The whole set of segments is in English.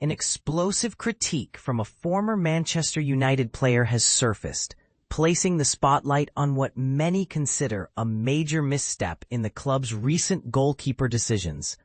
An explosive critique from a former Manchester United player has surfaced, placing the spotlight on what many consider a major misstep in the club's recent goalkeeper decisions.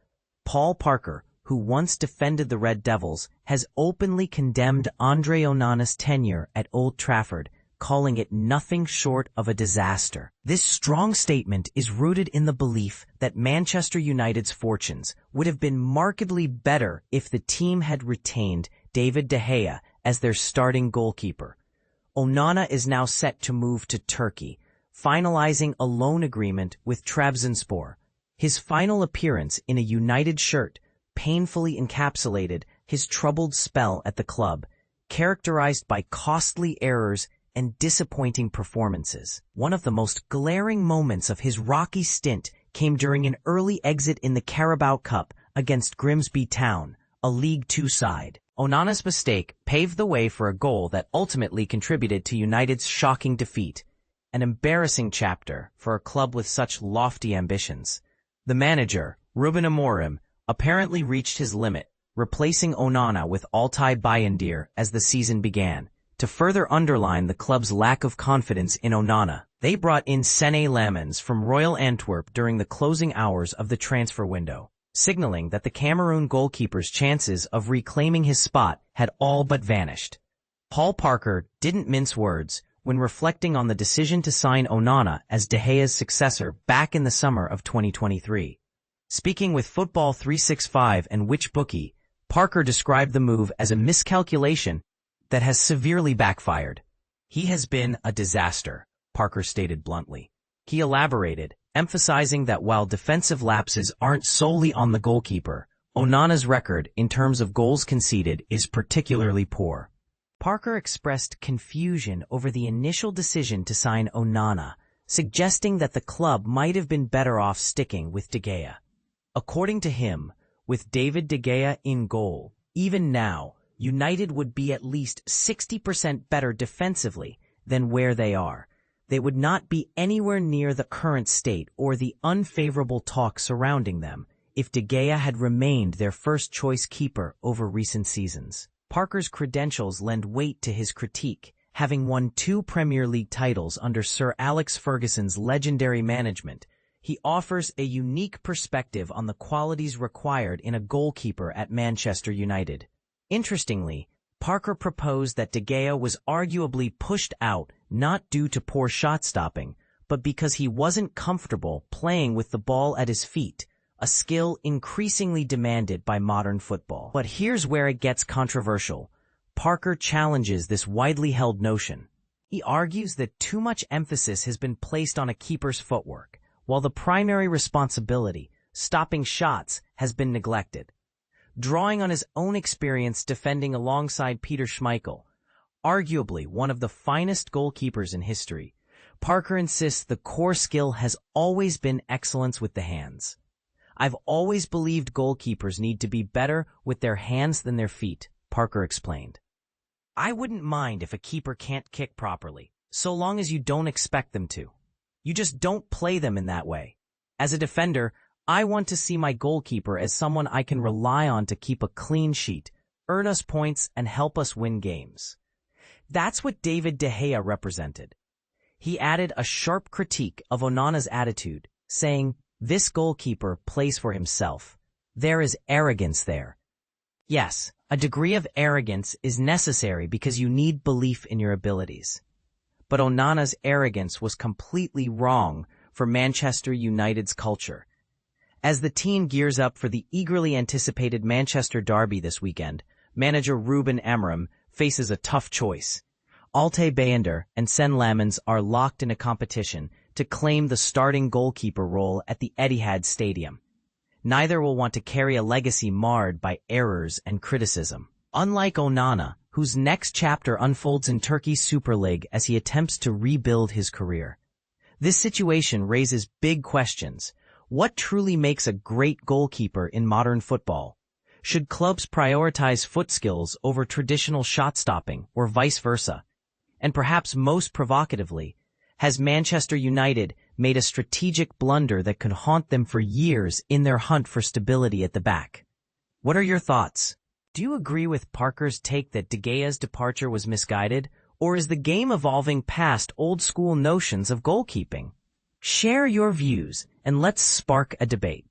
Paul Parker, who once defended the Red Devils, has openly condemned Andre Onana's tenure at Old Trafford, calling it nothing short of a disaster. This strong statement is rooted in the belief that Manchester United's fortunes would have been markedly better if the team had retained David De Gea as their starting goalkeeper. Onana is now set to move to Turkey, finalizing a loan agreement with Trabzonspor. His final appearance in a United shirt painfully encapsulated his troubled spell at the club, characterized by costly errors and disappointing performances. One of the most glaring moments of his rocky stint came during an early exit in the Carabao Cup against Grimsby Town, a League Two side. Onana's mistake paved the way for a goal that ultimately contributed to United's shocking defeat, an embarrassing chapter for a club with such lofty ambitions. The manager, Ruben Amorim, apparently reached his limit, replacing Onana with Altay Bayındır as the season began. To further underline the club's lack of confidence in Onana, they brought in Sene Lammens from Royal Antwerp during the closing hours of the transfer window, signaling that the Cameroon goalkeeper's chances of reclaiming his spot had all but vanished. Paul Parker didn't mince words when reflecting on the decision to sign Onana as De Gea's successor back in the summer of 2023. Speaking with Football 365 and WhichBookie, Parker described the move as a miscalculation that has severely backfired. "He has been a disaster," Parker stated bluntly. He elaborated, emphasizing that while defensive lapses aren't solely on the goalkeeper, Onana's record in terms of goals conceded is particularly poor. Parker expressed confusion over the initial decision to sign Onana, suggesting that the club might have been better off sticking with De Gea. According to him, with David De Gea in goal, even now, United would be at least 60% better defensively than where they are. They would not be anywhere near the current state or the unfavorable talk surrounding them if De Gea had remained their first-choice keeper over recent seasons. Parker's credentials lend weight to his critique, having won 2 Premier League titles under Sir Alex Ferguson's legendary management. He offers a unique perspective on the qualities required in a goalkeeper at Manchester United. Interestingly, Parker proposed that De Gea was arguably pushed out not due to poor shot-stopping, but because he wasn't comfortable playing with the ball at his feet, a skill increasingly demanded by modern football. But here's where it gets controversial. Parker challenges this widely held notion. He argues that too much emphasis has been placed on a keeper's footwork, while the primary responsibility, stopping shots, has been neglected. Drawing on his own experience defending alongside Peter Schmeichel, arguably one of the finest goalkeepers in history, Parker insists the core skill has always been excellence with the hands. "I've always believed goalkeepers need to be better with their hands than their feet," Parker explained. "I wouldn't mind if a keeper can't kick properly, so long as you don't expect them to. You just don't play them in that way. As a defender, I want to see my goalkeeper as someone I can rely on to keep a clean sheet, earn us points, and help us win games." That's what David De Gea represented. He added a sharp critique of Onana's attitude, saying, "This goalkeeper plays for himself. There is arrogance there." Yes, a degree of arrogance is necessary because you need belief in your abilities. But Onana's arrogance was completely wrong for Manchester United's culture. As the team gears up for the eagerly anticipated Manchester derby this weekend, manager Ruben Amorim faces a tough choice. Altay Bayındır and Sene Lammens are locked in a competition to claim the starting goalkeeper role at the Etihad Stadium. Neither will want to carry a legacy marred by errors and criticism. Unlike Onana, whose next chapter unfolds in Turkey's Super League as he attempts to rebuild his career. This situation raises big questions. What truly makes a great goalkeeper in modern football? Should clubs prioritize foot skills over traditional shot-stopping, or vice versa? And perhaps most provocatively, has Manchester United made a strategic blunder that could haunt them for years in their hunt for stability at the back? What are your thoughts? Do you agree with Parker's take that De Gea's departure was misguided, or is the game evolving past old-school notions of goalkeeping? Share your views, and let's spark a debate.